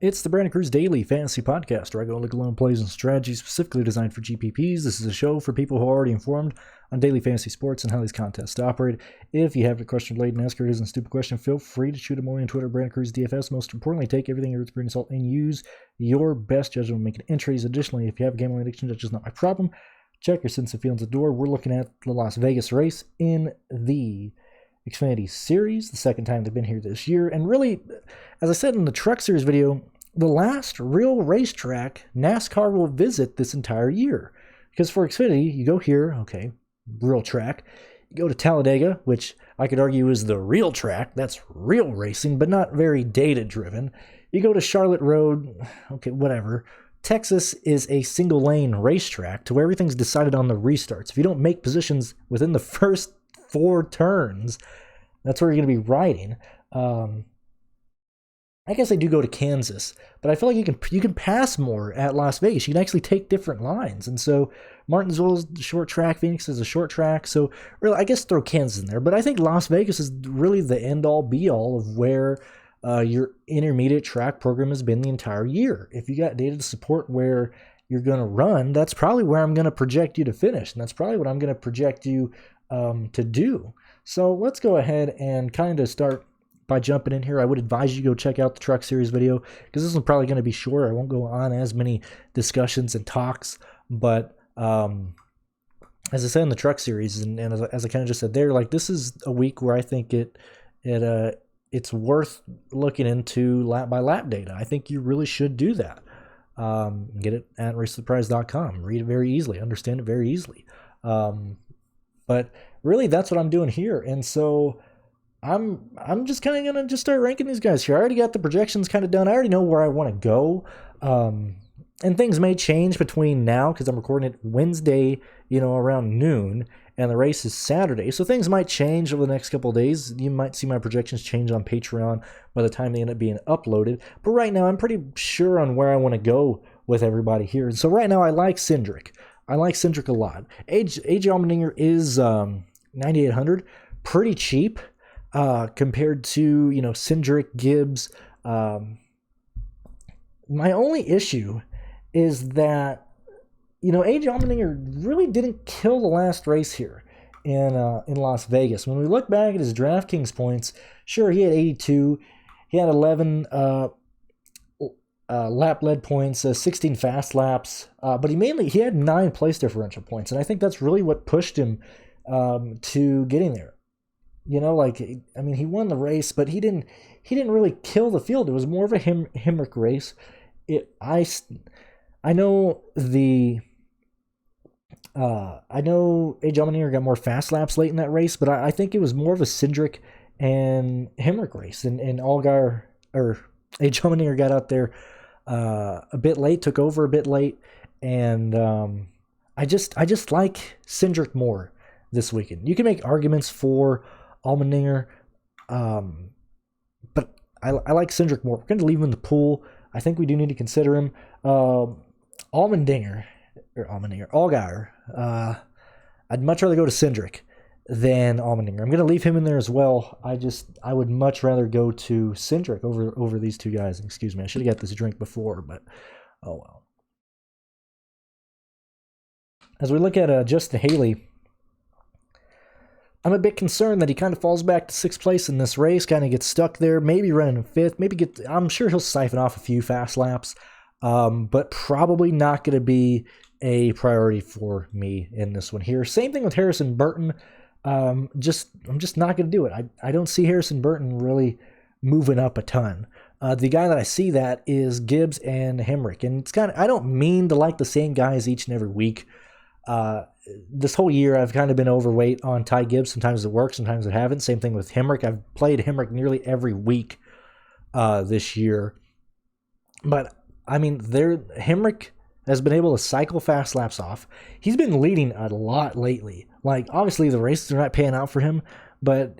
It's the Brandon Cruz Daily Fantasy Podcast, where I go look alone plays and strategies specifically designed for GPPs. This is a show for people who are already informed on daily fantasy sports and how these contests operate. If you have a question related to NASCAR, it isn't a stupid question, feel free to shoot them away on Twitter, BrandonCruzDFS. Most importantly, take everything with a grain of salt and use your best judgment when making entries. Additionally, if you have a gambling addiction, that's just not my problem. Check your sense of feelings at the door. We're looking at the Las Vegas race in the Xfinity Series, the second time they've been here this year. And really, as I said in the Truck Series video, the last real racetrack NASCAR will visit this entire year. Because for Xfinity, you go here, okay, real track. You go to Talladega, which I could argue is the real track. That's real racing, but not very data-driven. You go to Charlotte Road, okay, whatever. Texas is a single-lane racetrack to where everything's decided on the restarts. If you don't make positions within the first 4 turns, that's where you're going to be riding. I guess I do go to Kansas, but I feel like you can pass more at Las Vegas. You can actually take different lines. And so Martinsville is a short track, Phoenix is a short track. So really, I guess throw Kansas in there. But I think Las Vegas is really the end-all, be-all of where your intermediate track program has been the entire year. If you got data to support where you're going to run, that's probably where I'm going to project you to finish. And that's probably what I'm going to project you to do. So let's go ahead and kind of start by jumping in here. I would advise you go check out the Truck Series video because this is probably going to be shorter. I won't go on as many discussions and talks, but as I said in the Truck Series, and as I kind of just said there, like this is a week where I think it's worth looking into lap by lap data. I think you really should do that. Get it at racetheprize.com. Read it very easily, understand it very easily. But really, that's what I'm doing here, and so I'm just kind of gonna just start ranking these guys here. I already got the projections kind of done. I already know where I want to go, and things may change between now because I'm recording it Wednesday, around noon, and the race is Saturday. So things might change over the next couple of days. You might see my projections change on Patreon by the time they end up being uploaded. But right now, I'm pretty sure on where I want to go with everybody here. And so right now, I like Cindric. I like Cindric a lot. AJ Allmendinger is 9,800, pretty cheap. Compared to, Cindric, Gibbs. My only issue is that, AJ Allmendinger really didn't kill the last race here in Las Vegas. When we look back at his DraftKings points, sure, he had 82. He had 11 lap-led points, 16 fast laps, but he had 9 place differential points, and I think that's really what pushed him to getting there. He won the race, but he didn't really kill the field. It was more of a Hemrick race. I know AJ Allmendinger got more fast laps late in that race, but I think it was more of a Cindric and Hemrick race. And Allgaier or AJ Allmendinger got out there a bit late, took over a bit late, and I just like Cindric more this weekend. You can make arguments for Allmendinger, but I like Cindric more. We're going to leave him in the pool. I think we do need to consider him. Allgaier. I'd much rather go to Cindric than Allmendinger. I'm going to leave him in there as well. I would much rather go to Cindric over these two guys. Excuse me, I should have got this drink before, but oh well. As we look at Justin Haley, I'm a bit concerned that he kind of falls back to 6th place in this race, kind of gets stuck there, maybe running in 5th, I'm sure he'll siphon off a few fast laps, but probably not going to be a priority for me in this one here. Same thing with Harrison Burton. I'm just not going to do it. I don't see Harrison Burton really moving up a ton. The guy that I see that is Gibbs and Hemrick, and it's I don't mean to like the same guys each and every week. This whole year, I've kind of been overweight on Ty Gibbs. Sometimes it works, sometimes it haven't. Same thing with Hemrick. I've played Hemrick nearly every week this year. But, Hemrick has been able to cycle fast laps off. He's been leading a lot lately. Obviously, the races are not paying out for him, but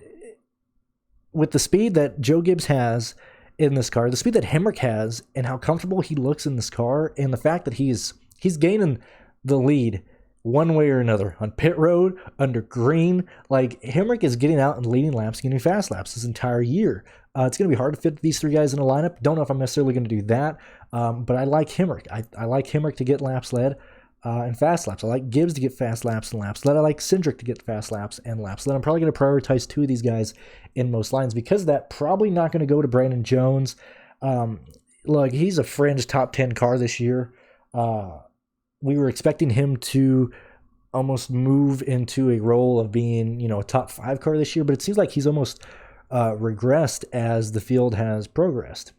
with the speed that Joe Gibbs has in this car, the speed that Hemrick has, and how comfortable he looks in this car, and the fact that he's gaining the lead one way or another on pit road, under green. Like, Hemrick is getting out and leading laps, getting fast laps this entire year. It's going to be hard to fit these three guys in a lineup. Don't know if I'm necessarily going to do that, but I like Hemrick. I like Hemrick to get laps led and fast laps. I like Gibbs to get fast laps and laps led. I like Cindric to get fast laps and laps led. I'm probably going to prioritize two of these guys in most lines. Because of that, probably not going to go to Brandon Jones. Look, he's a fringe top 10 car this year. We were expecting him to almost move into a role of being, a top 5 car this year, but it seems like he's almost regressed as the field has progressed.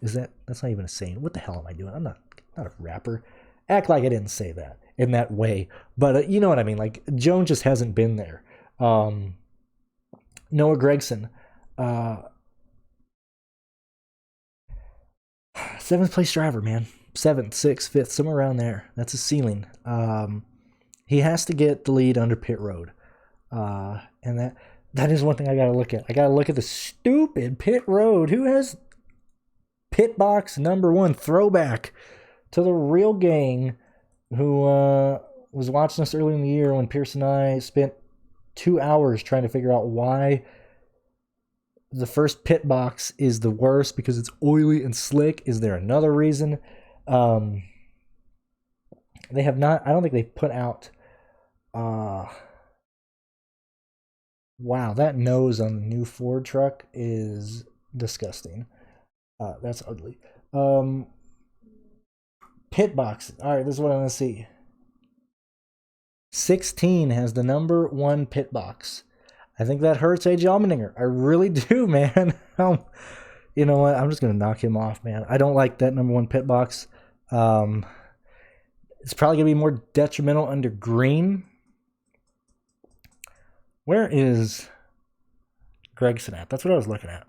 That's not even a saying. What the hell am I doing? I'm not a rapper. Act like I didn't say that in that way. But you know what I mean? Like, Jones just hasn't been there. Noah Gregson, 7th place driver, man. 7th, 6th, 5th, somewhere around there. That's a ceiling. He has to get the lead under pit road. And that is one thing I got to look at. I got to look at the stupid pit road. Who has pit box number 1? Throwback to the real gang who was watching us early in the year when Pierce and I spent 2 hours trying to figure out why the first pit box is the worst, because it's oily and slick. Is there another reason? They have not. I don't think they've put out. Wow, that nose on the new Ford truck is disgusting. That's ugly. Pit box. All right, this is what I'm gonna see. 16 has the number 1 pit box. I think that hurts AJ Allmendinger. I really do, man. You know what? I'm just gonna knock him off, man. I don't like that number 1 pit box. It's probably gonna be more detrimental under green. Where is Gregson at? That's what I was looking at.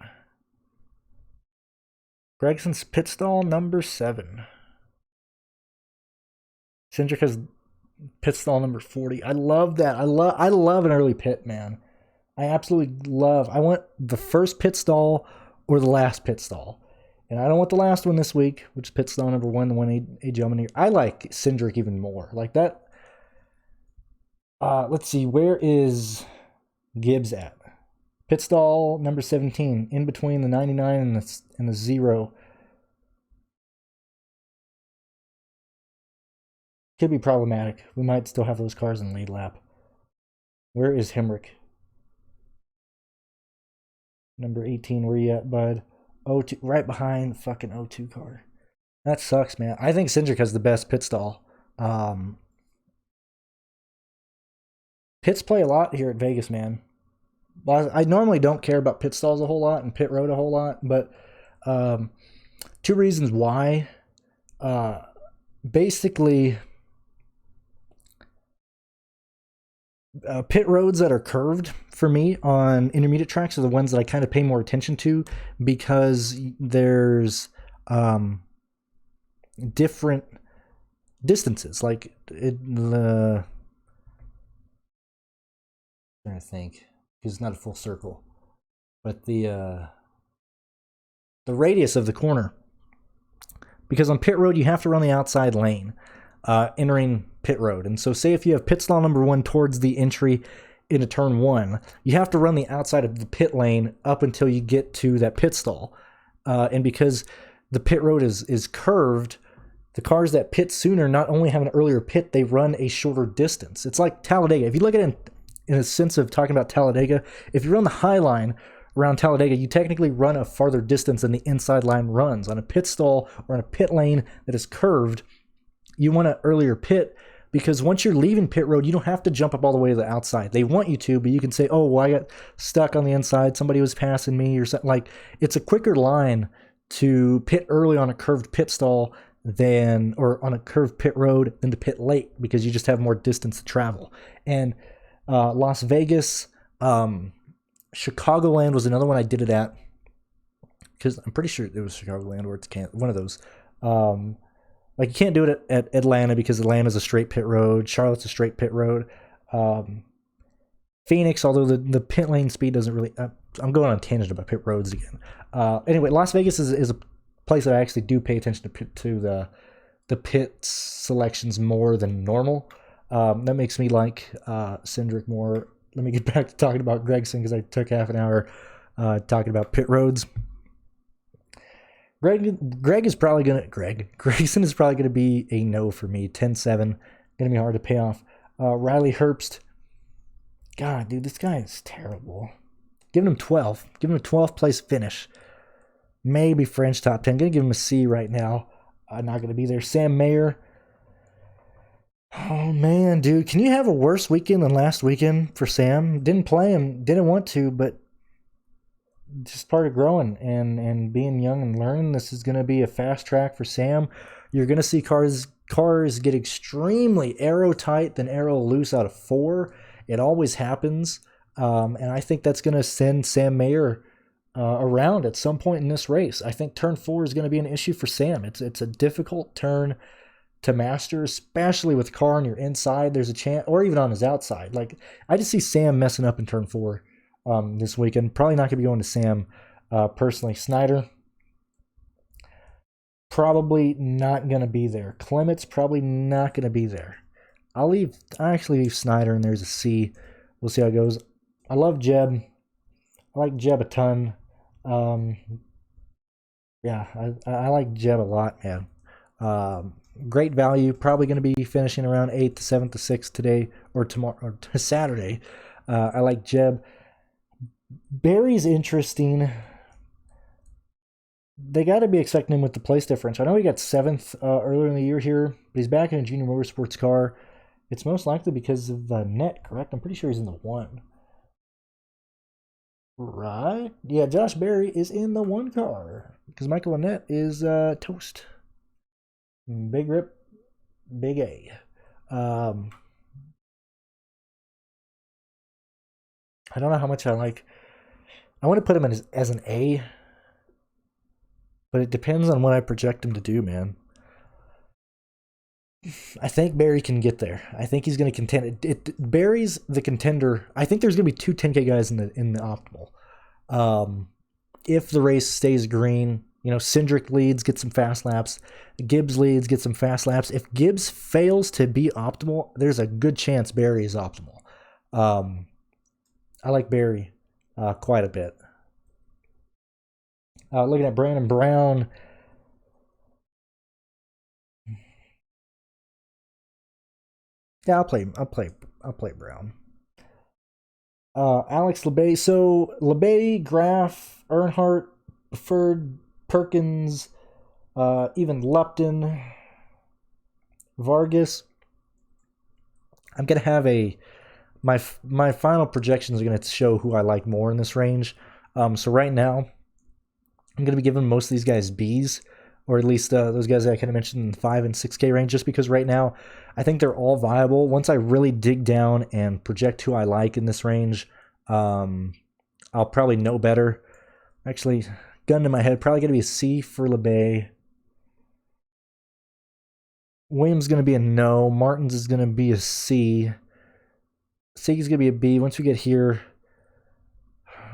Gregson's pit stall number 7. Cindric has pit stall number 40. I love that. I love an early pit, man. I absolutely love. I want the first pit stall or the last pit stall. And I don't want the last one this week, which is pit stall number 1, the one AJ Allmendinger. I like Cindric even more. Like that. Let's see. Where is Gibbs at? Pit stall number 17, in between the 99 and the 0. Could be problematic. We might still have those cars in lead lap. Where is Hemrick? Number 18, where you at, bud? 02, right behind fucking 02 car. That sucks, man. I think Cindric has the best pit stall. Pits play a lot here at Vegas, man. Well, I normally don't care about pit stalls a whole lot and pit road a whole lot, but 2 reasons why. Basically, pit roads that are curved for me on intermediate tracks are the ones that I kind of pay more attention to, because there's different distances. Like I'm trying to think, because it's not a full circle, but the radius of the corner. Because on pit road, you have to run the outside lane entering pit road. And so say if you have pit stall number 1 towards the entry into turn 1, you have to run the outside of the pit lane up until you get to that pit stall. And because the pit road is curved, the cars that pit sooner not only have an earlier pit, they run a shorter distance. It's like Talladega. If you look at it in a sense of talking about Talladega, if you run the high line around Talladega, you technically run a farther distance than the inside line runs. On a pit stall or on a pit lane that is curved, you want an earlier pit, because once you're leaving pit road, you don't have to jump up all the way to the outside. They want you to, but you can say, oh, well, I got stuck on the inside, somebody was passing me, or something. Like, it's a quicker line to pit early on a curved pit stall or on a curved pit road than to pit late, because you just have more distance to travel. And Las Vegas, Chicagoland was another one I did it at, because I'm pretty sure it was Chicagoland or it's one of those. Like, you can't do it at Atlanta, because Atlanta's a straight pit road. Charlotte's a straight pit road. Phoenix, although the pit lane speed doesn't really... I'm going on a tangent about pit roads again. Anyway, Las Vegas is a place that I actually do pay attention to the pit selections more than normal. That makes me like Cindric more. Let me get back to talking about Gregson because I took half an hour talking about pit roads. Gregson is probably gonna be a no for me. 10-7, gonna be hard to pay off. Riley Herbst, God, dude, this guy is terrible. Giving him 12, giving him a 12th place finish. Maybe French top 10. Gonna give him a C right now. Not gonna be there. Sam Mayer. Oh man, dude, can you have a worse weekend than last weekend for Sam? Didn't play him, didn't want to, but just part of growing and being young and learning. This is going to be a fast track for Sam. You're going to see cars get extremely arrow tight, then arrow loose out of 4. It always happens, and I think that's going to send Sam Mayer around at some point in this race. I think turn 4 is going to be an issue for Sam. It's a difficult turn to master, especially with car on your inside. There's a chance, or even on his outside. Like, I just see Sam messing up in turn 4 this weekend. Probably not going to be going to Sam personally. Snyder, probably not going to be there. Clement's probably not going to be there. I actually leave Snyder, and there's a C. We'll see how it goes. I love Jeb. I like Jeb a ton. Yeah, I like Jeb a lot, man. Great value. Probably going to be finishing around 8th to 7th to 6th today or tomorrow or Saturday. I like Jeb. Barry's interesting. They got to be expecting him with the place difference. I know he got 7th earlier in the year here, but he's back in a junior motorsports car. It's most likely because of net, correct? I'm pretty sure he's in the 1. Right? Yeah, Josh Berry is in the 1 car because Michael Annett is toast. Big rip, big A. I don't know how much I like. I want to put him as an A, but it depends on what I project him to do, man. I think Barry can get there. I think he's going to contend. Barry's the contender. I think there's going to be 2 10K guys in the optimal. If the race stays green, Cindric leads, get some fast laps. Gibbs leads, get some fast laps. If Gibbs fails to be optimal, there's a good chance Barry is optimal. I like Barry quite a bit. Looking at Brandon Brown. Yeah, I'll play Brown. Alex LeBay. So LeBay, Graf, Earnhardt, Preferred, Perkins, even Lupton, Vargas. I'm gonna have my final projections are gonna show who I like more in this range. So right now, I'm gonna be giving most of these guys Bs, or at least those guys that I kind of mentioned in the 5 and 6K range, just because right now I think they're all viable. Once I really dig down and project who I like in this range, I'll probably know better. Actually, gun to my head, probably going to be a C for LeBay. Williams is going to be a no. Martins is going to be a C. Siggy's going to be a B. Once we get here,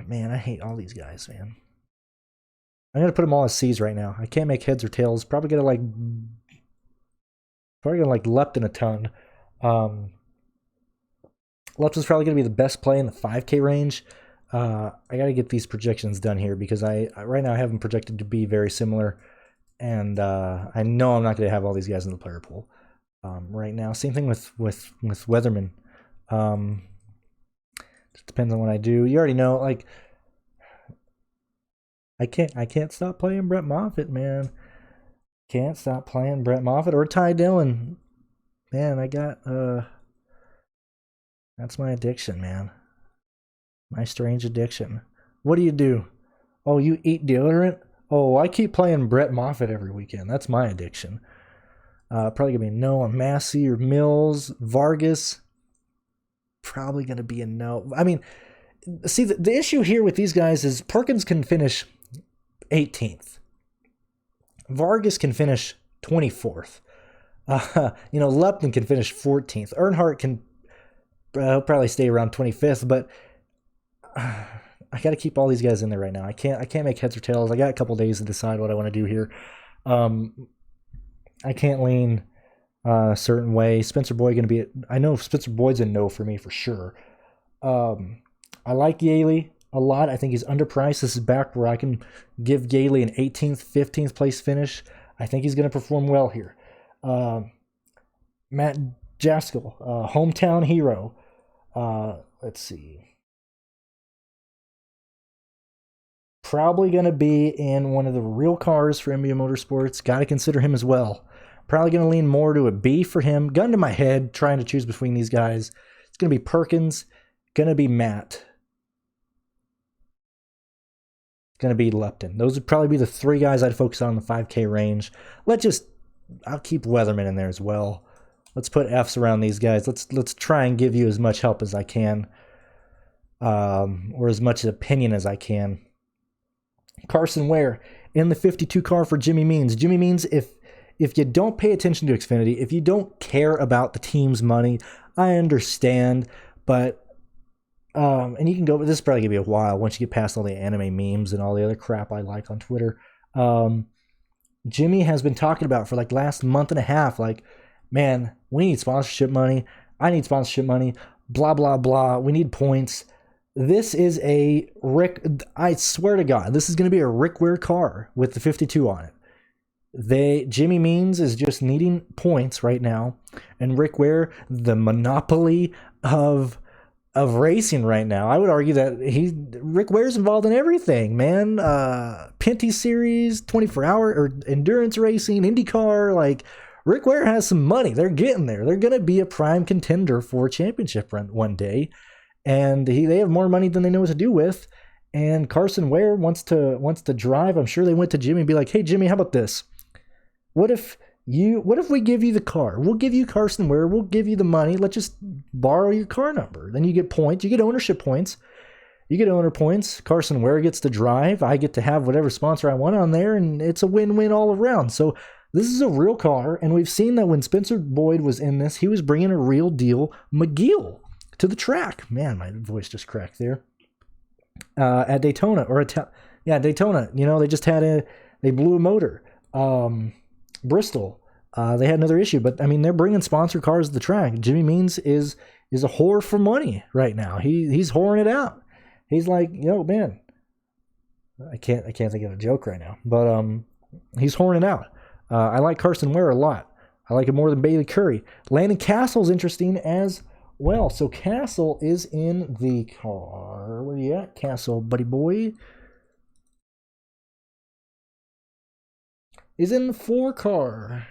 man, I hate all these guys, man. I'm going to put them all as C's right now. I can't make heads or tails. Probably going to like Lupton a ton. Lupton's probably going to be the best play in the 5K range. I got to get these projections done here because I right now I have them projected to be very similar, and I know I'm not going to have all these guys in the player pool right now. Same thing with Weatherman. Just depends on what I do. You already know, like I can't stop playing Brett Moffitt, man. Can't stop playing Brett Moffitt or Ty Dillon. Man, I got that's my addiction, man. My strange addiction. What do? Oh, you eat deodorant? Oh, I keep playing Brett Moffitt every weekend. That's my addiction. Probably gonna be a no on Massey or Mills. Vargas, probably gonna be a no. I mean, see, the issue here with these guys is Perkins can finish 18th. Vargas can finish 24th. Lupton can finish 14th. Earnhardt can probably stay around 25th, but I got to keep all these guys in there right now. I can't make heads or tails. I got a couple days to decide what I want to do here. I can't lean a certain way. Spencer Boyd going to be, I know Spencer Boyd's a no for me for sure. I like Yaley a lot. I think he's underpriced. This is back where I can give Yaley an 18th, 15th place finish. I think he's going to perform well here. Matt Jaskal, hometown hero. Let's see. Probably going to be in one of the real cars for NBA Motorsports. Got to consider him as well. Probably going to lean more to a B for him. Gun to my head, trying to choose between these guys. It's going to be Perkins. Going to be Matt. Going to be Lupton. Those would probably be the three guys I'd focus on in the 5K range. I'll keep Weatherman in there as well. Let's put Fs around these guys. Let's try and give you as much help as I can, or as much opinion as I can. Carson Ware in the 52 car for Jimmy Means. Jimmy Means, if you don't pay attention to Xfinity, if you don't care about the team's money, I understand, but and you can go, this is probably going to be a while once you get past all the anime memes and all the other crap I like on Twitter. Jimmy has been talking about for like last month and a half, like, man, we need sponsorship money. I need sponsorship money. Blah, blah, blah. We need points. This is a I swear to God, this is going to be a Rick Ware car with the 52 on it. Jimmy Means is just needing points right now, and Rick Ware, the monopoly of racing right now. I would argue that Rick Ware's involved in everything, man. Pinty Series, 24-hour or endurance racing, IndyCar, like Rick Ware has some money. They're getting there. They're going to be a prime contender for a championship run one day. And they have more money than they know what to do with. And Carson Ware wants to drive. I'm sure they went to Jimmy and be like, hey, Jimmy, how about this? What if we give you the car? We'll give you Carson Ware. We'll give you the money. Let's just borrow your car number. Then you get points. You get ownership points. You get owner points. Carson Ware gets to drive. I get to have whatever sponsor I want on there. And it's a win-win all around. So this is a real car. And we've seen that when Spencer Boyd was in this, he was bringing a real deal Mcleod to the track. Man, my voice just cracked there. At Daytona, Daytona. You know, they blew a motor. Bristol, they had another issue, but I mean, they're bringing sponsor cars to the track. Jimmy Means is a whore for money right now. He's whoring it out. He's like, yo, man, I can't think of a joke right now, but he's whoring it out. I like Carson Ware a lot. I like him more than Bailey Curry. Landon Castle's interesting as well. So Castle is in the car. Where you at, Castle, buddy boy? Is in the 4 car.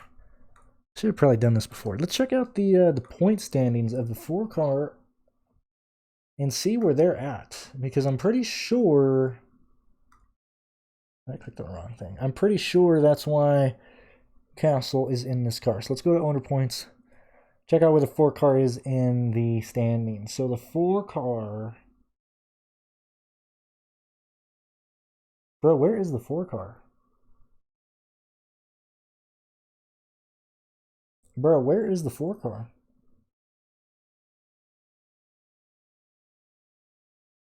Should have probably done this before. Let's check out the point standings of the 4 car and see where they're at, because I'm pretty sure I clicked on the wrong thing. I'm pretty sure that's why Castle is in this car. So let's go to owner points. Check out where the 4 car is in the standings. So the 4 car. Bro, where is the 4 car? Bro, where is the 4 car?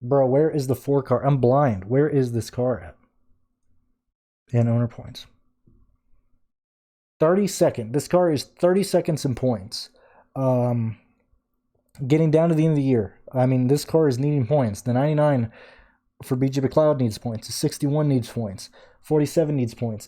Bro, where is the 4 car? I'm blind. Where is this car at? And owner points. 32nd. This car is 32nd in points. Getting down to the end of the year. I mean, this car is needing points. The 99 for BJ Mcleod needs points. The 61 needs points. 47 needs points.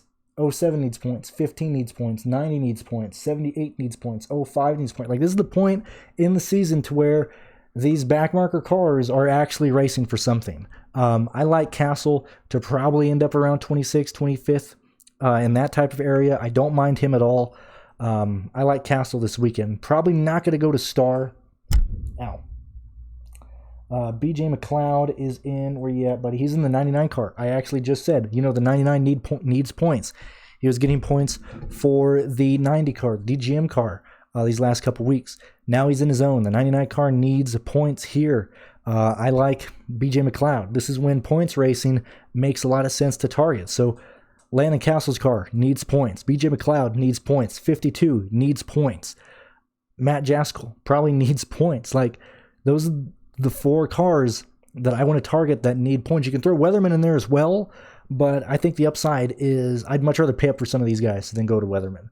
07 needs points. 15 needs points. 90 needs points. 78 needs points. 05 needs points. Like, this is the point in the season to where these backmarker cars are actually racing for something. I like Castle to probably end up around 26th, 25th in that type of area. I don't mind him at all. I like Castle this weekend. Probably not going to go to Star. Ow. BJ Mcleod is in, where you at, buddy? He's in the 99 car. I actually just said, the 99 needs points. He was getting points for the 90 car, the DGM car, these last couple weeks. Now he's in his own. The 99 car needs points here. I like BJ Mcleod. This is when points racing makes a lot of sense to target. So Landon Castle's car needs points. BJ Mcleod needs points. 52 needs points. Matt Jaskal probably needs points. Like, those are the 4 cars that I want to target that need points. You can throw Weatherman in there as well, but I think the upside is I'd much rather pay up for some of these guys than go to Weatherman.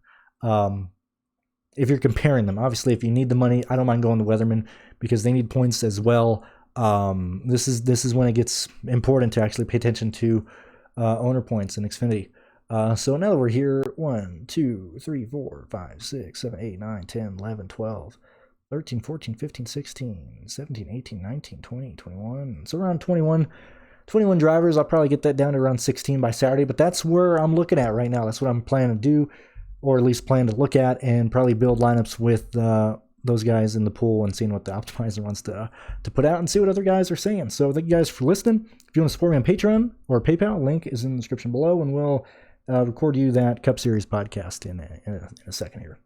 if you're comparing them. Obviously, if you need the money, I don't mind going to Weatherman because they need points as well. This is when it gets important to actually pay attention to owner points in Xfinity. So now we're here 1, 2, 3, 4, 5, 6, 7, 8, 9, 10, 11, 12, 13, 14, 15, 16, 17, 18, 19, 20, 21. So around 21 drivers. I'll probably get that down to around 16 by Saturday, but that's where I'm looking at right now. That's what I'm planning to do, or at least plan to look at, and probably build lineups with those guys in the pool and seeing what the optimizer wants to put out and see what other guys are saying. So thank you guys for listening. If you want to support me on Patreon or PayPal, link is in the description below, and we'll record you that Cup Series podcast in a second here.